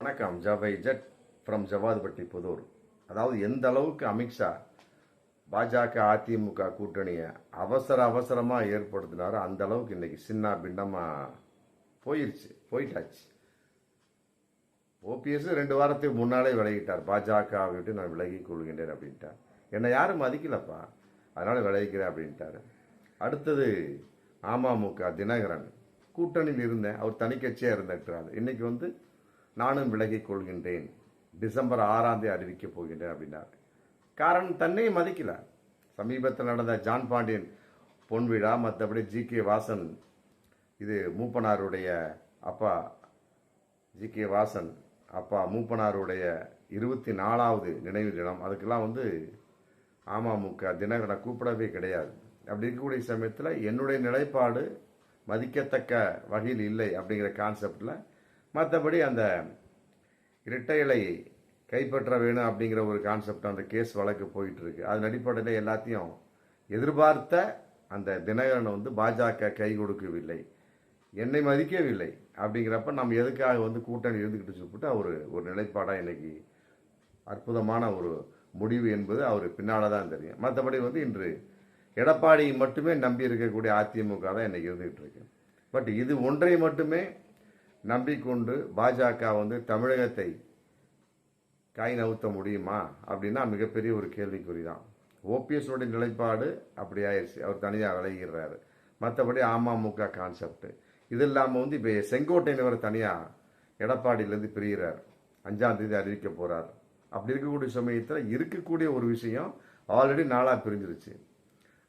வணக்கம். ஜவை Z from Javadupatti Pudur. அதாவது எந்த அளவுக்கு அமித்ஷா பாஜக அதிமுக கூட்டணியை அவசரமாக ஏற்படுத்தினாரோ அந்த அளவுக்கு இன்னைக்கு சின்ன பின்னமாக போயிட்டாச்சு. ஓபிஎஸ் 2 வாரத்துக்கு முன்னாலே விலகிட்டார். பாஜக விட்டு நான் விலகிக் கொள்கின்றேன் அப்படின்ட்டார். என்னை யாரும் மதிக்கலப்பா, அதனால விலகிக்கிறேன் அப்படின்ட்டாரு. அடுத்தது அமமுக தினகரன் கூட்டணியில் இருந்தேன், அவர் தனி கட்சியாக இருந்திருக்கிறார். இன்னைக்கு நானும் விலகிக் கொள்கின்றேன், டிசம்பர் 6 அறிவிக்கப் போகின்றேன் அப்படின்னார். காரணம், தன்னையும் மதிக்கல. சமீபத்தில் நடந்த ஜான் பாண்டியன் பொன் விழா, மற்றபடி ஜி.கே. வாசன், இது மூப்பனாருடைய அப்பா ஜி.கே. வாசன் அப்பா மூப்பனாருடைய 24வது நினைவு தினம். அதுக்கெல்லாம் அமமுக தினகரனை கூப்பிடவே கிடையாது. அப்படி இருக்கக்கூடிய சமயத்தில் என்னுடைய நிலைப்பாடு மதிக்கத்தக்க வகையில் இல்லை அப்படிங்கிற கான்செப்டில், மற்றபடி அந்த இரட்டை இலை கைப்பற்ற வேணும் அப்படிங்கிற ஒரு கான்செப்ட் அந்த கேஸ் வழக்கு போயிட்டு இருக்கு. அதன் அடிப்படையில் எல்லாத்தையும் எதிர்பார்த்த அந்த தினகரன் பாஜக கை கொடுக்கவில்லை, என்னை மதிக்கவில்லை. அப்படிங்கிறப்ப நம்ம எதுக்காக கூட்டணி இருந்துக்கிட்டு சொல்லிட்டு ஒரு நிலைப்பாடாக இன்னைக்கு அற்புதமான ஒரு முடிவு என்பது அவர் பின்னால் தான் தெரியும். மற்றபடி இன்று எடப்பாடி மட்டுமே நம்பி இருக்கக்கூடிய அதிமுக தான் இன்னைக்கு இருந்துகிட்டு இருக்கு. பட் இது ஒன்றை மட்டுமே நம்பிக்கொண்டு பாஜக தமிழகத்தை காய் நவுத்த முடியுமா அப்படின்னா மிகப்பெரிய ஒரு கேள்விக்குறி தான். ஓபிஎஸ்னுடைய நிலைப்பாடு அப்படி ஆயிடுச்சு, அவர் தனியாக விலகிறாரு. மற்றபடி அமமுக கான்செப்ட் இது இல்லாமல் இப்போ செங்கோட்டையன் தனியாக எடப்பாடியிலேருந்து பிரிகிறார், 5ஆம் தேதி அறிவிக்க போகிறார். அப்படி இருக்கக்கூடிய சமயத்தில் இருக்கக்கூடிய ஒரு விஷயம் ஆல்ரெடி 4ஆக பிரிஞ்சிருச்சு.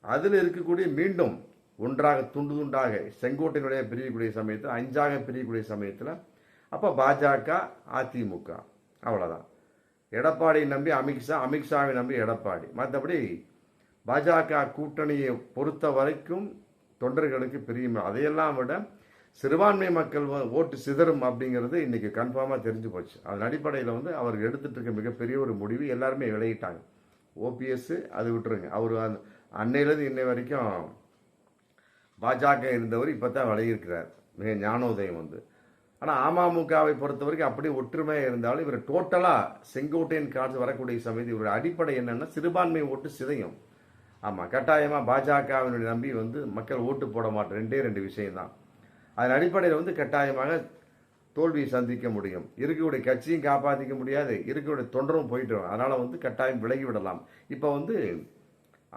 அதில் இருக்கக்கூடிய மீண்டும் ஒன்றாக துண்டு துண்டாக செங்கோட்டையினுடைய பிரியக்கூடிய சமயத்தில் 5ஆக பிரியக்கூடிய சமயத்தில் அப்போ பாஜக அதிமுக அவ்வளோதான். எடப்பாடியை நம்பி அமித்ஷா, அமித்ஷாவை நம்பி எடப்பாடி. மற்றபடி பாஜக கூட்டணியை பொறுத்த வரைக்கும் தொண்டர்களுக்கு பிரியும். அதையெல்லாம் விட சிறுபான்மை மக்கள் ஓட்டு சிதறும் அப்படிங்கிறது இன்னைக்கு கன்ஃபார்மாக தெரிஞ்சு போச்சு. அதன் அடிப்படையில் அவர் எடுத்துட்டு இருக்க மிகப்பெரிய ஒரு முடிவு எல்லாருமே விலகிட்டாங்க. ஓபிஎஸ் அது விட்டுருங்க, அவர் அன்னையிலேருந்து இன்னை வரைக்கும் பாஜக இருந்தவர் இப்போ தான் விலகியிருக்கிறார், மிக ஞானோதயம் ஆனால் அமமுகவை பொறுத்த வரைக்கும் அப்படியே ஒற்றுமையாக இருந்தாலும் இவர் டோட்டலாக செங்கோட்டையன் காட்சி வரக்கூடிய சமயத்தில் இவருடைய அடிப்படை என்னன்னா சிறுபான்மை ஓட்டு சிதையும். ஆமாம், கட்டாயமாக பாஜகவினுடைய நம்பி மக்கள் ஓட்டு போட மாட்டோம். 2 விஷயம்தான். அதன் அடிப்படையில் கட்டாயமாக தோல்வியை சந்திக்க முடியும். இருக்கக்கூடிய கட்சியும் காப்பாற்றிக்க முடியாது, இருக்கக்கூடிய தொண்டரும் போயிட்டு வரும். அதனால் கட்டாயம் விலகிவிடலாம். இப்போ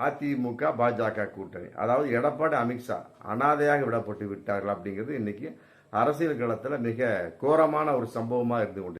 அதிமுக பாஜக கூட்டணி, அதாவது எடப்பாடி அமித்ஷா அனாதையாக விடப்பட்டு விட்டார்கள் அப்படிங்கிறது இன்னைக்கு அரசியல் களத்தில் மிக கோரமான ஒரு சம்பவமாக இருந்து கொண்டு